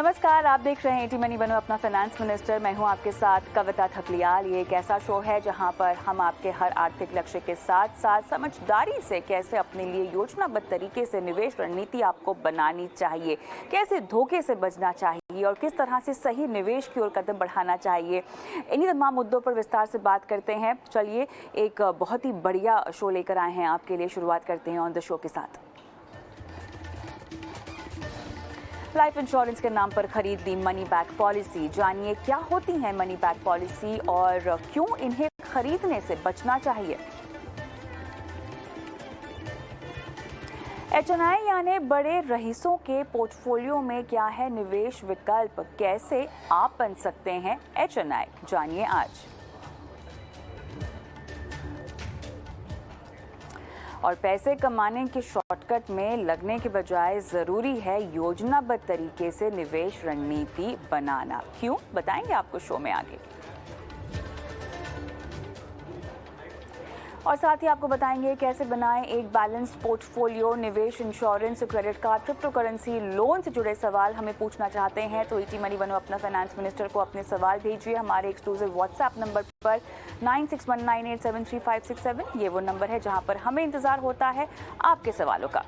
नमस्कार, आप देख रहे हैं एटी मनी बनो अपना फाइनेंस मिनिस्टर। मैं हूं आपके साथ कविता थपलियाल। ये एक ऐसा शो है जहां पर हम आपके हर आर्थिक लक्ष्य के साथ साथ समझदारी से कैसे अपने लिए योजनाबद्ध तरीके से निवेश रणनीति आपको बनानी चाहिए, कैसे धोखे से बचना चाहिए और किस तरह से सही निवेश की ओर कदम बढ़ाना चाहिए, इन्हीं तमाम मुद्दों पर विस्तार से बात करते हैं। चलिए, एक बहुत ही बढ़िया शो लेकर आए हैं आपके लिए। शुरुआत करते हैं ऑन द शो के साथ। लाइफ इंश्योरेंस के नाम पर खरीद दी मनी बैक पॉलिसी। जानिए क्या होती है मनी बैक पॉलिसी और क्यों इन्हें खरीदने से बचना चाहिए। एचएनआई यानी बड़े रईसों के पोर्टफोलियो में क्या है निवेश विकल्प, कैसे आप बन सकते हैं एचएनआई, जानिए आज। और पैसे कमाने के शॉर्टकट में लगने के बजाय ज़रूरी है योजनाबद्ध तरीके से निवेश रणनीति बनाना। क्यों, बताएंगे आपको शो में आगे। और साथ ही आपको बताएंगे कैसे बनाएं एक बैलेंस्ड पोर्टफोलियो। निवेश, insurance, credit card, crypto currency, loan से जुड़े सवाल हमें पूछना चाहते हैं तो एटी मनी बनो अपना फाइनेंस मिनिस्टर को अपने सवाल भेजिए हमारे एक्सक्लूसिव व्हाट्सएप नंबर पर 9619873567। ये वो नंबर है जहां पर हमें इंतजार होता है आपके सवालों का।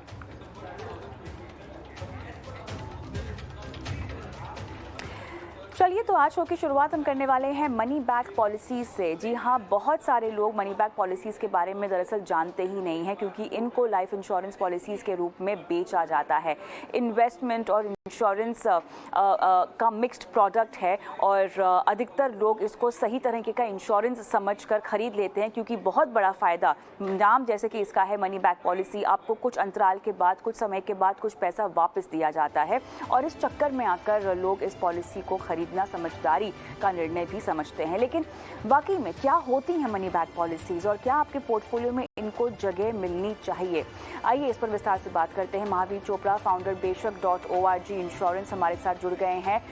चलिए, तो आज शो की शुरुआत हम करने वाले हैं मनी बैक पॉलिसीज से। जी हाँ, बहुत सारे लोग मनी बैक पॉलिसीज के बारे में दरअसल जानते ही नहीं हैं क्योंकि इनको लाइफ इंश्योरेंस पॉलिसीज के रूप में बेचा जाता है। इन्वेस्टमेंट और इंश्योरेंस का मिक्स्ड प्रोडक्ट है और अधिकतर लोग इसको सही तरीके का इंश्योरेंस समझकर खरीद लेते हैं क्योंकि बहुत बड़ा फ़ायदा, नाम जैसे कि इसका है मनी बैक पॉलिसी, आपको कुछ अंतराल के बाद, कुछ समय के बाद कुछ पैसा वापस दिया जाता है और इस चक्कर में आकर लोग इस पॉलिसी को खरीदना समझदारी का निर्णय भी समझते हैं। लेकिन वाकई में क्या होती हैं मनी बैक पॉलिसीज और क्या आपके पोर्टफोलियो में इनको जगह मिलनी चाहिए, आइए इस पर विस्तार से बात करते हैं। महावीर चोपड़ा, फाउंडर बेशक.org इंश्योरेंस, हमारे साथ जुड़ गए हैं।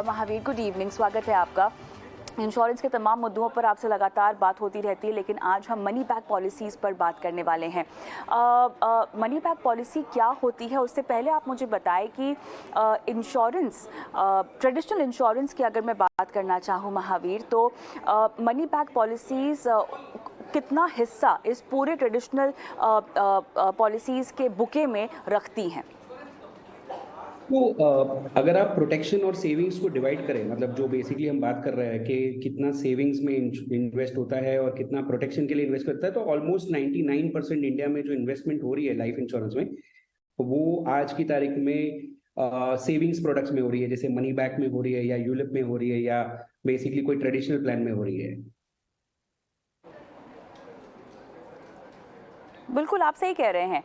महावीर, गुड इवनिंग, स्वागत है आपका। इंश्योरेंस के तमाम मुद्दों पर आपसे लगातार बात होती रहती है लेकिन आज हम मनी बैक पॉलिसीज़ पर बात करने वाले हैं। मनी बैक पॉलिसी क्या होती है, उससे पहले आप मुझे बताएं कि इंश्योरेंस, ट्रेडिशनल इंश्योरेंस की अगर मैं बात करना चाहूँ महावीर, तो मनी बैक पॉलिसीज़ कितना हिस्सा इस पूरे ट्रेडिशनल पॉलिसीज़ के बुके में रखती हैं? तो अगर आप प्रोटेक्शन और सेविंग्स को डिवाइड करें, मतलब जो बेसिकली हम बात कर रहे हैं कि कितना सेविंग्स में इन्वेस्ट होता है और कितना प्रोटेक्शन के लिए इन्वेस्ट करता है, तो ऑलमोस्ट 99% इंडिया में जो इन्वेस्टमेंट हो रही है लाइफ इंश्योरेंस में, वो आज की तारीख में सेविंग्स प्रोडक्ट्स में हो रही है, जैसे मनी बैक में हो रही है या यूलिप में हो रही है या बेसिकली कोई ट्रेडिशनल प्लान में हो रही है। बिल्कुल, आप सही कह रहे हैं।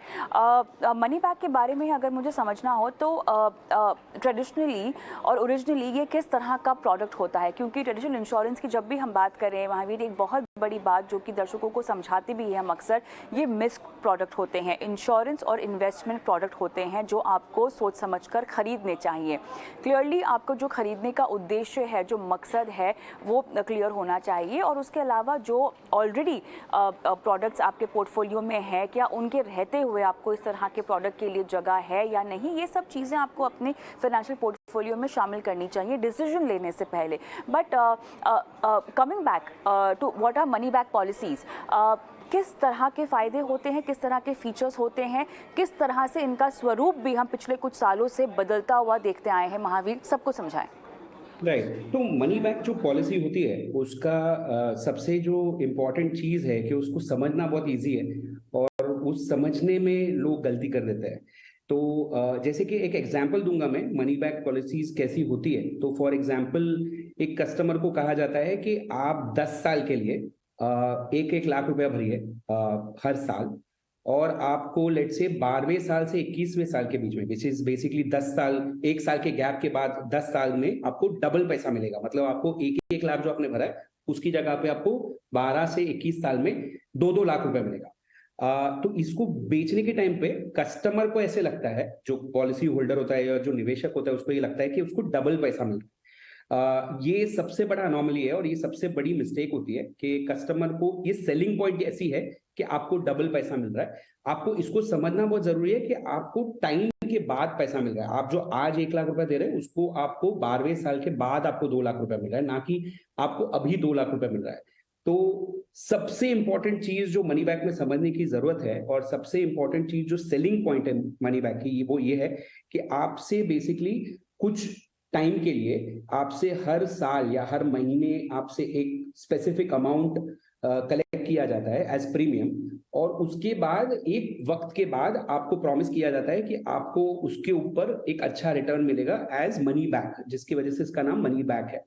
मनी बैक के बारे में अगर मुझे समझना हो तो ट्रेडिशनली और ओरिजिनली ये किस तरह का प्रोडक्ट होता है, क्योंकि ट्रेडिशनल इंश्योरेंस की जब भी हम बात करें महावीर, एक बहुत बड़ी बात जो कि दर्शकों को समझाते भी हैं हम अक्सर, ये मिक्स्ड प्रोडक्ट होते हैं। इंश्योरेंस और इन्वेस्टमेंट प्रोडक्ट होते हैं जो आपको सोच समझकर खरीदने चाहिए। क्लियरली आपको जो खरीदने का उद्देश्य है, जो मकसद है, वो क्लियर होना चाहिए और उसके अलावा जो ऑलरेडी प्रोडक्ट्स आपके पोर्टफोलियो में है, क्या उनके रहते हुए आपको इस तरह के प्रोडक्ट के लिए जगह है या नहीं, ये सब चीज़ें आपको अपने फाइनेंशियल पोर्टफोलियो में शामिल करनी चाहिए डिसीजन लेने से पहले। But coming back to what are money back policies, किस तरह के फ़ायदे होते हैं, किस तरह के फीचर्स होते हैं, किस तरह से इनका स्वरूप भी हम पिछले कुछ सालों से बदलता हुआ देखते आए हैं, महावीर सबको समझाएं। राइट, तो मनी बैक जो पॉलिसी होती है उसका सबसे जो इम्पोर्टेंट चीज़ है कि उसको समझना बहुत इजी है और उस समझने में लोग गलती कर देते हैं। तो जैसे कि एक एग्जांपल दूंगा मैं, मनी बैक पॉलिसीज कैसी होती है। तो फॉर एग्जांपल, एक कस्टमर को कहा जाता है कि आप 10 साल के लिए 1-1 लाख रुपया भरिए हर साल, और आपको लेट से 12वें साल से 21वें साल के बीच में, विच इज बेसिकली 10 साल, 1 साल के गैप के बाद 10 साल में आपको डबल पैसा मिलेगा। मतलब आपको 1-1 लाख जो आपने भरा है उसकी जगह पे आपको 12 से 21 साल में 2-2 लाख रुपए मिलेगा। तो इसको बेचने के टाइम पे कस्टमर को ऐसे लगता है, जो पॉलिसी होल्डर होता है या जो निवेशक होता है उसको ये लगता है कि उसको डबल पैसा मिल रहा है। ये सबसे बड़ा अनोमली है और ये सबसे बड़ी मिस्टेक होती है कि कस्टमर को ये सेलिंग पॉइंट ऐसी है कि आपको डबल पैसा मिल रहा है। आपको इसको समझना बहुत जरूरी है कि आपको टाइम के बाद पैसा मिल रहा है। आप जो आज 1 लाख रुपए दे रहे हैं उसको आपको 12वें साल के बाद आपको 2 लाख रुपए मिल रहा है, ना कि आपको अभी 2 लाख रुपए मिल रहा है। तो सबसे इंपॉर्टेंट चीज जो मनी बैक में समझने की जरूरत है, और सबसे इंपॉर्टेंट चीज जो सेलिंग पॉइंट है मनी बैक की, वो ये है कि आपसे बेसिकली कुछ टाइम के लिए आपसे हर साल या हर महीने आपसे एक स्पेसिफिक अमाउंट कलेक्ट किया जाता है एज प्रीमियम, और उसके बाद एक वक्त के बाद आपको प्रॉमिस किया जाता है कि आपको उसके ऊपर एक अच्छा रिटर्न मिलेगा एज मनी बैक, जिसकी वजह से इसका नाम मनी बैक है।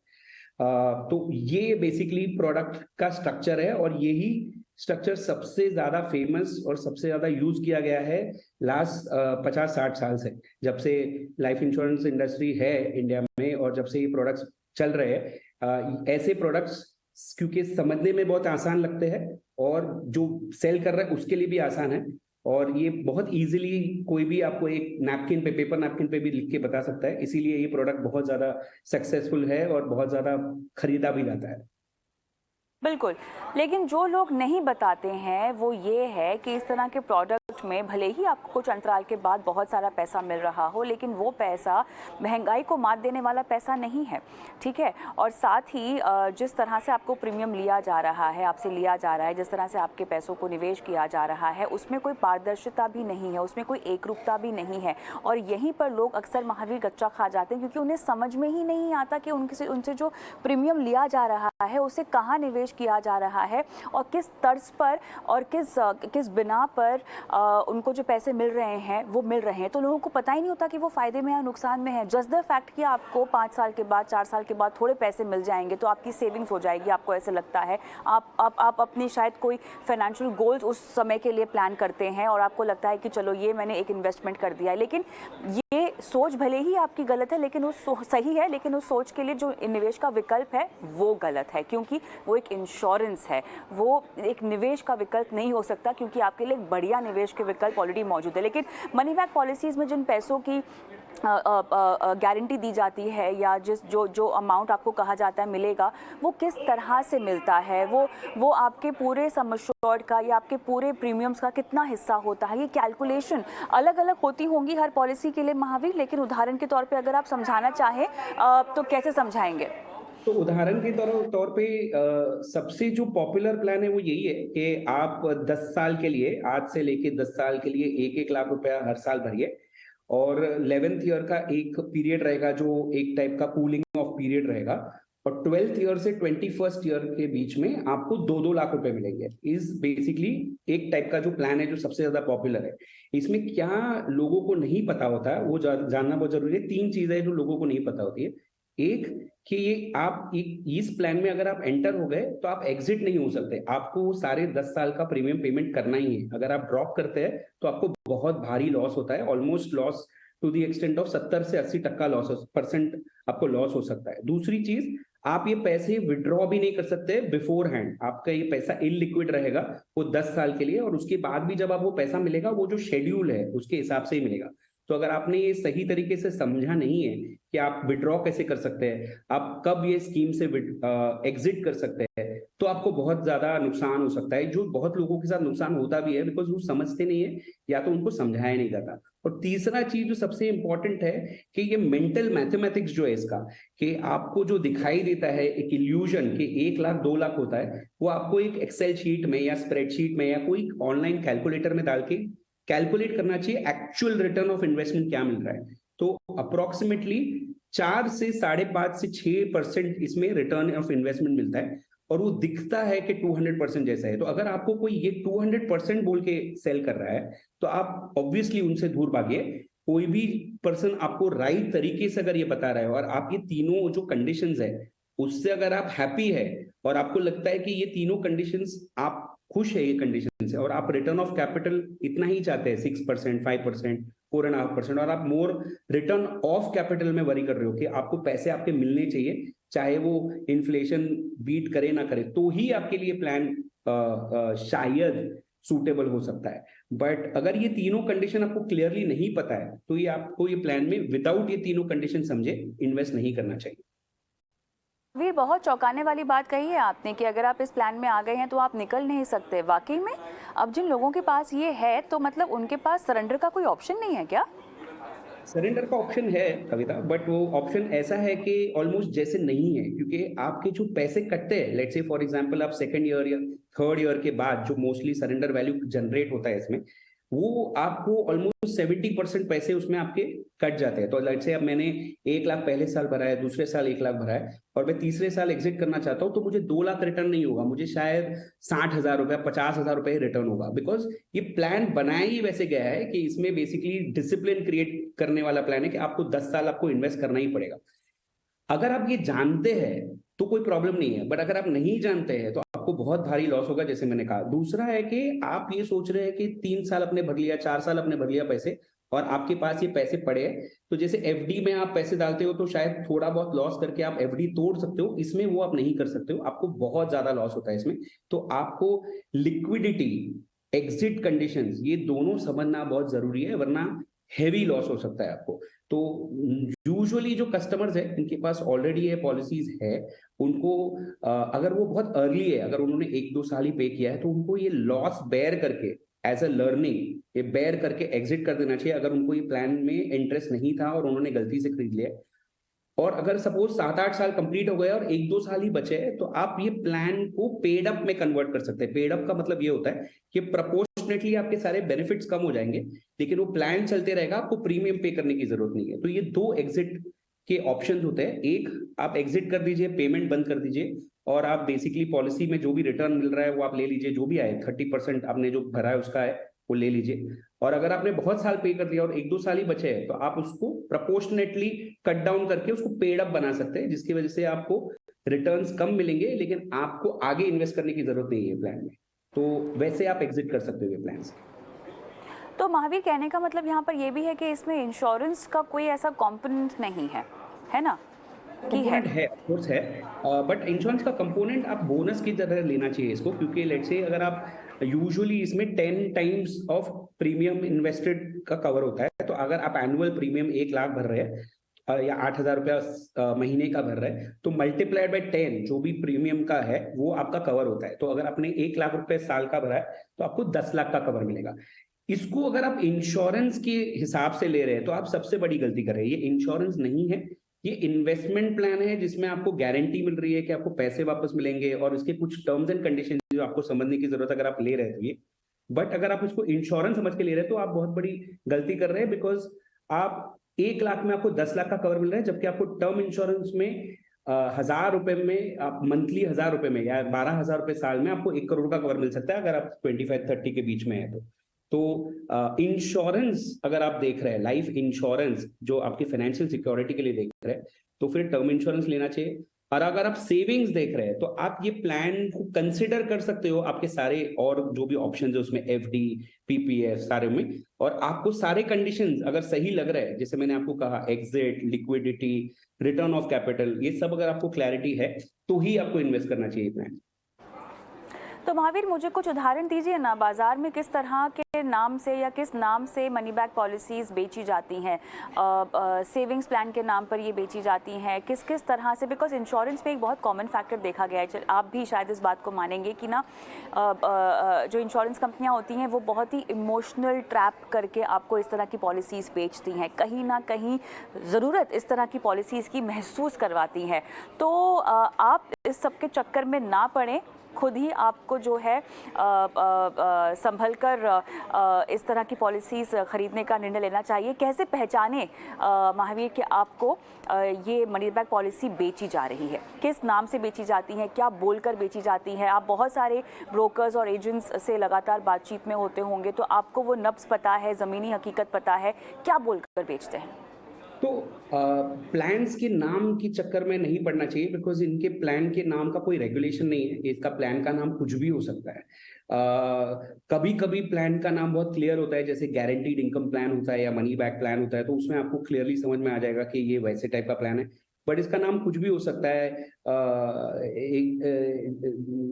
तो ये बेसिकली प्रोडक्ट का स्ट्रक्चर है, और यही स्ट्रक्चर सबसे ज्यादा फेमस और सबसे ज्यादा यूज किया गया है लास्ट 50-60 साल से, जब से लाइफ इंश्योरेंस इंडस्ट्री है इंडिया में, और जब से ये प्रोडक्ट्स चल रहे हैं। ऐसे प्रोडक्ट्स क्योंकि समझने में बहुत आसान लगते हैं, और जो सेल कर रहा है उसके लिए भी आसान है, और ये बहुत इजीली कोई भी आपको एक नैपकिन पे, पेपर नैपकिन पे भी लिख के बता सकता है। इसीलिए ये प्रोडक्ट बहुत ज्यादा सक्सेसफुल है और बहुत ज्यादा खरीदा भी जाता है। बिल्कुल, लेकिन जो लोग नहीं बताते हैं वो ये है कि इस तरह के प्रोडक्ट में भले ही आपको कुछ अंतराल के बाद बहुत सारा पैसा मिल रहा हो, लेकिन वो पैसा महंगाई को मात देने वाला पैसा नहीं है, ठीक है। और साथ ही जिस तरह से आपको प्रीमियम लिया जा रहा है, आपसे लिया जा रहा है, जिस तरह से आपके पैसों को निवेश किया जा रहा है, उसमें कोई पारदर्शिता भी नहीं है, उसमें कोई एकरूपता भी नहीं है। और यहीं पर लोग अक्सर महावीर गच्चा खा जाते हैं, क्योंकि उन्हें समझ में ही नहीं आता कि उनसे जो प्रीमियम लिया जा रहा है उसे कहाँ निवेश किया जा रहा है, और किस तर्ज पर और किस बिना पर उनको जो पैसे मिल रहे हैं वो मिल रहे हैं। तो लोगों को पता ही नहीं होता कि वो फायदे में या नुकसान में है। जस्ट द फैक्ट कि आपको 5 साल के बाद, 4 साल के बाद थोड़े पैसे मिल जाएंगे तो आपकी सेविंग्स हो जाएगी, आपको ऐसे लगता है। आप अपनी शायद कोई फाइनेंशियल गोल्स उस समय के लिए प्लान करते हैं, और आपको लगता है कि चलो ये मैंने एक इन्वेस्टमेंट कर दिया है। लेकिन ये सोच भले ही आपकी गलत है, लेकिन उस सही है, लेकिन उस सोच के लिए जो निवेश का विकल्प है वो गलत है, क्योंकि वो एक इंश्योरेंस है, वो एक निवेश का विकल्प नहीं हो सकता, क्योंकि आपके लिए एक बढ़िया निवेश के विकल्प ऑलरेडी मौजूद है। लेकिन मनी बैक पॉलिसीज़ में जिन पैसों की गारंटी दी जाती है, या जो अमाउंट आपको कहा जाता है मिलेगा, वो किस तरह से मिलता है, वो आपके पूरे सम एश्योर्ड का या आपके पूरे प्रीमियम्स का कितना हिस्सा होता है, ये कैलकुलेशन अलग अलग होती होंगी हर पॉलिसी के लिए महावीर। लेकिन उदाहरण के तौर पे अगर आप समझाना चाहें तो कैसे समझाएंगे? तो उदाहरण के तौर पे सबसे जो पॉपुलर प्लान है वो यही है कि आप 10 साल के लिए, आज से लेके 10 साल के लिए 1-1 लाख रुपया हर साल भरिए, और 11th ईयर का एक पीरियड रहेगा जो एक टाइप का कूलिंग ऑफ पीरियड रहेगा, और 12th ईयर से 21st ईयर के बीच में आपको 2-2 लाख रुपए मिलेंगे। इस बेसिकली एक टाइप का जो प्लान है जो सबसे ज्यादा पॉपुलर है। इसमें क्या लोगों को नहीं पता होता है वो जानना बहुत जरूरी है। 3 चीजें जो लोगों को नहीं पता होती है। एक कि ये आप इस प्लान में अगर आप एंटर हो गए तो आप एग्जिट नहीं हो सकते, आपको सारे 10 साल का प्रीमियम पेमेंट करना ही है। अगर आप ड्रॉप करते हैं तो आपको बहुत भारी लॉस होता है, almost loss to the extent of 70 से 80% लॉस आपको लॉस हो सकता है। दूसरी चीज, आप ये पैसे विड्रॉ भी नहीं कर सकते बिफोर हैंड, आपका ये पैसा इनलिक्विड रहेगा वो 10 साल के लिए, और उसके बाद भी जब आपको पैसा मिलेगा वो जो शेड्यूल है उसके हिसाब से ही मिलेगा। तो अगर आपने ये सही तरीके से समझा नहीं है कि आप विड्रॉ कैसे कर सकते हैं, आप कब ये स्कीम से एग्जिट कर सकते हैं, तो आपको बहुत ज्यादा नुकसान हो सकता है, जो बहुत लोगों के साथ नुकसान होता भी है, बिकॉज वो समझते नहीं है या तो उनको समझाया नहीं जाता। और तीसरा चीज जो सबसे इंपॉर्टेंट है कि ये मेंटल मैथमेटिक्स जो है इसका, कि आपको जो दिखाई देता है एक इल्यूजन कि 1 लाख 2 लाख होता है, वो आपको एक एक्सेल शीट में या स्प्रेडशीट में या कोई ऑनलाइन कैलकुलेटर में डाल के कैलकुलेट करना चाहिए एक्चुअल रिटर्न ऑफ इन्वेस्टमेंट क्या मिल रहा है। तो अप्रोक्सीमेटली 4 से 5.5 से 6% इसमें रिटर्न ऑफ इन्वेस्टमेंट मिलता है, और वो दिखता है कि 200% जैसा है। तो अगर आपको कोई ये 200% बोल के सेल कर रहा है तो आप ऑब्वियसली उनसे दूर भागिए। कोई भी पर्सन आपको राइट तरीके से अगर ये बता रहा है, और आप ये तीनों जो कंडीशंस है उससे अगर आप हैप्पी है और आपको लगता है कि ये तीनों कंडीशंस आप खुश है ये कंडीशन से, और आप रिटर्न ऑफ कैपिटल इतना ही चाहते हैं 6%, 5%, 4.5%, और आप मोर रिटर्न ऑफ कैपिटल में वरी कर रहे हो कि आपको पैसे आपके मिलने चाहिए, चाहे वो इन्फ्लेशन बीट करे ना करे, तो ही आपके लिए प्लान शायद सूटेबल हो सकता है। बट अगर ये तीनों कंडीशन आपको क्लियरली नहीं पता है तो ये आपको ये प्लान में विदाउट ये तीनों कंडीशन समझे इन्वेस्ट नहीं करना चाहिए। वीर, बहुत चौंकाने वाली बात कही है आपने कि अगर आप इस प्लान में आ गए हैं तो आप निकल नहीं सकते। वाकई में अब जिन लोगों के पास ये है तो मतलब उनके पास सरेंडर का कोई ऑप्शन नहीं है क्या? सरेंडर का ऑप्शन है कविता, बट वो ऑप्शन ऐसा है कि ऑलमोस्ट जैसे नहीं है, क्योंकि आपके जो पैसे कटते हैं, लेट्स से फॉर एग्जांपल आप सेकंड ईयर या थर्ड ईयर के बाद जो मोस्टली सरेंडर वैल्यू जनरेट होता है इसमें, वो आपको ऑलमोस्ट 70% पैसे उसमें आपके कट जाते हैं। तो लेट्स से अब मैंने 1 लाख पहले साल भरा है, दूसरे साल 1 लाख भरा है, और मैं तीसरे साल एग्जिट करना चाहता हूँ, तो मुझे 2 लाख रिटर्न नहीं होगा, मुझे शायद 60,000 रुपया 50,000 रुपये रिटर्न होगा। बिकॉज ये प्लान बनाया ही वैसे गया है कि इसमें बेसिकली डिसिप्लिन क्रिएट करने वाला प्लान है कि आपको 10 साल आपको इन्वेस्ट करना ही पड़ेगा। अगर आप ये जानते हैं तो कोई प्रॉब्लम नहीं है, बट अगर आप नहीं जानते हैं तो आपको बहुत भारी लॉस होगा, जैसे मैंने कहा। दूसरा है कि आप ये सोच रहे हैं कि 3 साल अपने भर लिया, 4 साल अपने भर लिया पैसे, और आपके पास ये पैसे पड़े हैं, तो जैसे एफडी में आप पैसे डालते हो तो शायद थोड़ा बहुत लॉस करके आप एफडी तोड़ सकते हो, इसमें वो आप नहीं कर सकते हो, आपको बहुत ज्यादा लॉस होता है इसमें। तो आपको लिक्विडिटी, एग्जिट कंडीशंस, ये दोनों समझना बहुत जरूरी है, वरना हेवी लॉस हो सकता है आपको। तो यूजुअली जो कस्टमर्स है इनके पास ऑलरेडी ये पॉलिसीज है, उनको अगर वो बहुत अर्ली है, अगर उन्होंने 1-2 साल ही पे किया है, तो उनको ये लॉस बेयर करके एज अ लर्निंग ये बेयर करके एग्जिट कर देना चाहिए, अगर उनको ये प्लान में इंटरेस्ट नहीं था और उन्होंने गलती से खरीद लिया। और अगर सपोज 7-8 साल कंप्लीट हो गए और 1-2 साल ही बचे हैं, तो आप ये प्लान को पेड अप में कन्वर्ट कर सकते हैं। पेड अप का मतलब ये होता है कि प्रपोर्शनेटली आपके सारे बेनिफिट्स कम हो जाएंगे, लेकिन वो प्लान चलते रहेगा, आपको प्रीमियम पे करने की जरूरत नहीं है। तो ये 2 एग्जिट के ऑप्शन होते हैं। एक, आप एग्जिट कर दीजिए, पेमेंट बंद कर दीजिए, और आप बेसिकली पॉलिसी में जो भी रिटर्न मिल रहा है वो आप ले लीजिए, जो भी आए 30% आपने जो भरा है उसका है वो ले लीजिए। और अगर आपने बहुत साल पे कर दिया और 1-2 साल ही बचे हैं, तो आप उसको प्रपोर्शनेटली कट डाउन करके उसको पेड अप बना सकते हैं, जिसकी वजह से आपको रिटर्न्स कम मिलेंगे, लेकिन आपको आगे इन्वेस्ट करने की जरूरत नहीं है प्लान में। तो वैसे आप एग्जिट कर सकते हो ये प्लान से। तो महावीर, कहने का मतलब यहाँ पर ये भी है कि इसमें इंश्योरेंस का कोई ऐसा कॉम्पोनेंट नहीं है ना? कि है कंपोनेंट है, ऑफ कोर्स है, बट इंश्योरेंस का कंपोनेंट आप बोनस की तरह लेना चाहिए इसको, क्योंकि लेट्स से अगर आप यूजुअली इसमें 10 टाइम्स ऑफ प्रीमियम इन्वेस्टेड का कवर होता है। तो अगर आप एनुअल प्रीमियम 1 लाख भर रहे हैं या 8,000 रुपया महीने का भर रहे हैं, तो मल्टीप्लाइड बाय 10 जो भी प्रीमियम का है वो आपका कवर होता है। तो अगर आपने 1 लाख रुपए साल का भरा है तो आपको 10 लाख का कवर मिलेगा। इसको अगर आप इंश्योरेंस के हिसाब से ले रहे हैं तो आप सबसे बड़ी गलती कर रहे हैं। ये इंश्योरेंस नहीं है, ये इन्वेस्टमेंट प्लान है, जिसमें आपको गारंटी मिल रही है कि आपको पैसे वापस मिलेंगे, और इसके कुछ टर्म्स एंड कंडीशन जो आपको समझने की जरूरत है अगर आप ले रहे थे। बट अगर आप इसको इंश्योरेंस समझ के ले रहे हैं तो आप बहुत बड़ी गलती कर रहे हैं, बिकॉज आप 1 लाख में आपको 10 लाख का कवर मिल रहा है, जबकि आपको टर्म इंश्योरेंस में 1,000 रुपए में आप मंथली 1,000 रुपए में या 12,000 रुपए साल में आपको 1 करोड़ का कवर मिल सकता है, अगर आप 25-30 के बीच में है तो इंश्योरेंस अगर आप देख रहे हैं, लाइफ इंश्योरेंस जो आपकी फाइनेंशियल सिक्योरिटी के लिए देख रहे हैं, तो फिर टर्म इंश्योरेंस लेना चाहिए। और अगर आप सेविंग्स देख रहे हैं तो आप ये प्लान को कंसिडर कर सकते हो, आपके सारे और जो भी ऑप्शन है उसमें एफडी, पीपीएफ सारे में, और आपको सारे कंडीशंस अगर सही लग रहा है, जैसे मैंने आपको कहा exit, liquidity, return of capital, ये सब अगर आपको क्लैरिटी है तो ही आपको इन्वेस्ट करना चाहिए प्लान। तो महावीर, मुझे कुछ उदाहरण दीजिए ना, बाजार में किस तरह के नाम से या किस नाम से मनी बैक पॉलिसीज बेची जाती हैं, सेविंग्स प्लान के नाम पर ये बेची जाती हैं, किस किस तरह से? बिकॉज इंश्योरेंस में एक बहुत कॉमन फैक्टर देखा गया है, आप भी शायद इस बात को मानेंगे कि ना जो इंश्योरेंस कंपनियां होती हैं वो बहुत ही इमोशनल ट्रैप करके आपको इस तरह की पॉलिसीज़ बेचती हैं, कहीं ना कहीं ज़रूरत इस तरह की पॉलिसीज़ की महसूस करवाती हैं। तो आप इस सब के चक्कर में ना पड़ें, खुद ही आपको जो है संभल कर इस तरह की पॉलिसीज़ खरीदने का निर्णय लेना चाहिए। कैसे पहचाने महावीर कि आपको ये मनी बैक पॉलिसी बेची जा रही है, किस नाम से बेची जाती है, क्या बोलकर बेची जाती है? आप बहुत सारे ब्रोकर्स और एजेंट्स से लगातार बातचीत में होते होंगे, तो आपको वो नब्ज़ पता है, ज़मीनी हकीकत पता है, क्या बोलकर बेचते हैं? तो प्लान्स के नाम के चक्कर में नहीं पड़ना चाहिए, बिकॉज इनके प्लान के नाम का कोई रेगुलेशन नहीं है, इसका प्लान का नाम कुछ भी हो सकता है। कभी कभी प्लान का नाम बहुत क्लियर होता है, जैसे गारंटीड इनकम प्लान होता है या मनी बैक प्लान होता है, तो उसमें आपको क्लियरली समझ में आ जाएगा कि ये वैसे टाइप का प्लान है। बट इसका नाम कुछ भी हो सकता है।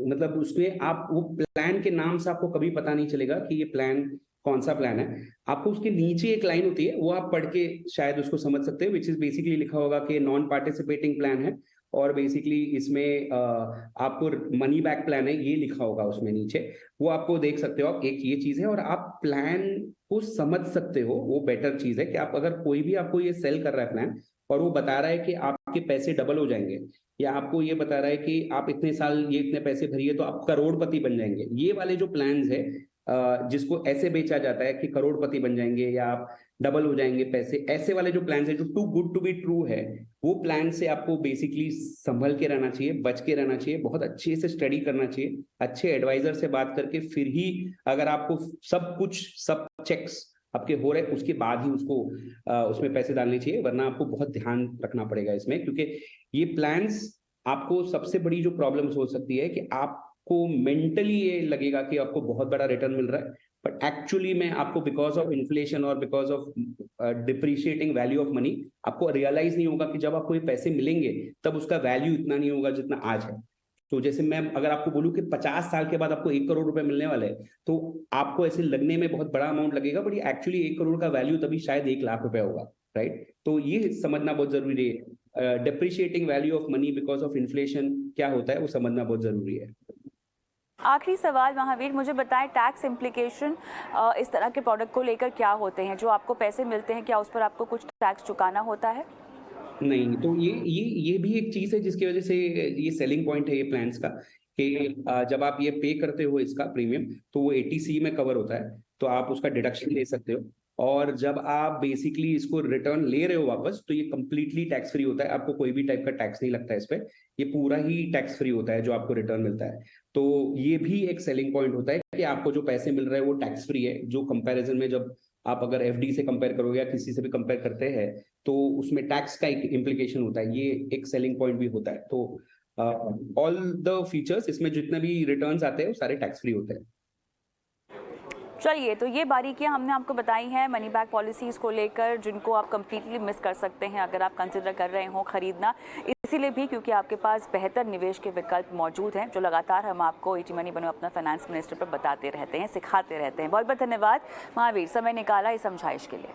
मतलब उसमें आप वो प्लान के नाम से आपको कभी पता नहीं चलेगा कि ये प्लान कौन सा प्लान है। आपको उसके नीचे एक लाइन होती है, वो आप पढ़ के शायद उसको समझ सकते हैं, विच इज बेसिकली लिखा होगा कि नॉन पार्टिसिपेटिंग प्लान है, और बेसिकली इसमें आपको मनी बैक प्लान है ये लिखा होगा उसमें नीचे, वो आपको देख सकते हो आप, एक ये चीज है। और आप प्लान को समझ सकते हो, वो बेटर चीज है कि आप अगर कोई भी आपको ये सेल कर रहा है प्लान और वो बता रहा है कि आपके पैसे डबल हो जाएंगे, या आपको ये बता रहा है कि आप इतने साल ये इतने पैसे भरिए तो आप करोड़पति बन जाएंगे, ये वाले जो प्लान्स है जिसको ऐसे बेचा जाता है कि करोड़पति बन जाएंगे या आप डबल हो जाएंगे पैसे, ऐसे वाले जो प्लान है जो too good to be true है, वो प्लान से आपको बेसिकली संभल के रहना चाहिए, बच के रहना चाहिए, बहुत अच्छे से स्टडी करना चाहिए, अच्छे एडवाइजर से बात करके फिर ही, अगर आपको सब कुछ सब चेक्स आपके हो रहे उसके बाद ही उसको उसमें पैसे डालने चाहिए, वरना आपको बहुत ध्यान रखना पड़ेगा इसमें, क्योंकि ये प्लान्स आपको सबसे बड़ी जो प्रॉब्लम्स हो सकती है कि आपको मेंटली ये लगेगा कि आपको बहुत बड़ा रिटर्न मिल रहा है, बट एक्चुअली में आपको बिकॉज ऑफ इन्फ्लेशन और because of depreciating value of money आपको रियलाइज नहीं होगा कि जब आपको ये पैसे मिलेंगे तब उसका वैल्यू इतना नहीं होगा जितना आज है। तो जैसे मैं अगर आपको बोलूं कि 50 साल के बाद आपको 1 करोड़ रुपए मिलने वाले हैं, तो आपको ऐसे लगने में बहुत बड़ा अमाउंट लगेगा, बट ये एक्चुअली 1 करोड़ का वैल्यू तभी शायद 1 लाख रुपए होगा, राइट? तो ये समझना बहुत जरूरी है। Depreciating value of money because of inflation क्या होता है वो समझना बहुत जरूरी है। आखिरी सवाल महावीर, मुझे बताएं टैक्स इम्प्लीकेशन इस तरह के प्रोडक्ट को लेकर क्या होते हैं? जो आपको पैसे मिलते हैं क्या उस पर आपको कुछ टैक्स चुकाना होता है? नहीं, तो ये भी एक चीज है जिसकी वजह से ये सेलिंग पॉइंट है ये प्लान्स का, कि जब आप ये पे करते हो इसका प्रीमियम तो वो 80C में कवर होता है, तो आप उसका डिडक्शन ले सकते हो। और जब आप बेसिकली इसको रिटर्न ले रहे हो वापस, तो ये कंप्लीटली टैक्स फ्री होता है, आपको कोई भी टाइप का टैक्स नहीं लगता है इस पे, ये पूरा ही टैक्स फ्री होता है जो आपको रिटर्न मिलता है। तो ये भी एक सेलिंग पॉइंट होता है कि आपको जो पैसे मिल रहे हैं वो टैक्स फ्री है, जो कंपैरिजन में जब आप अगर एफडी से कंपेयर करोगे या किसी से भी कंपेयर करते हैं तो उसमें टैक्स का एक इम्प्लीकेशन होता है, ये एक सेलिंग पॉइंट भी होता है। तो ऑल द फीचर्स इसमें जितने भी रिटर्न्स आते हैं वो सारे टैक्स फ्री होते हैं। चलिए, तो ये बारीकियां हमने आपको बताई हैं मनी बैक पॉलिसीज़ को लेकर, जिनको आप कंप्लीटली मिस कर सकते हैं अगर आप कंसिडर कर रहे हो खरीदना, इसीलिए भी क्योंकि आपके पास बेहतर निवेश के विकल्प मौजूद हैं, जो लगातार हम आपको ईटी मनी बनो अपना फाइनेंस मिनिस्टर पर बताते रहते हैं, सिखाते रहते हैं। बहुत बहुत धन्यवाद महावीर, समय निकाला इस समझाइश के लिए।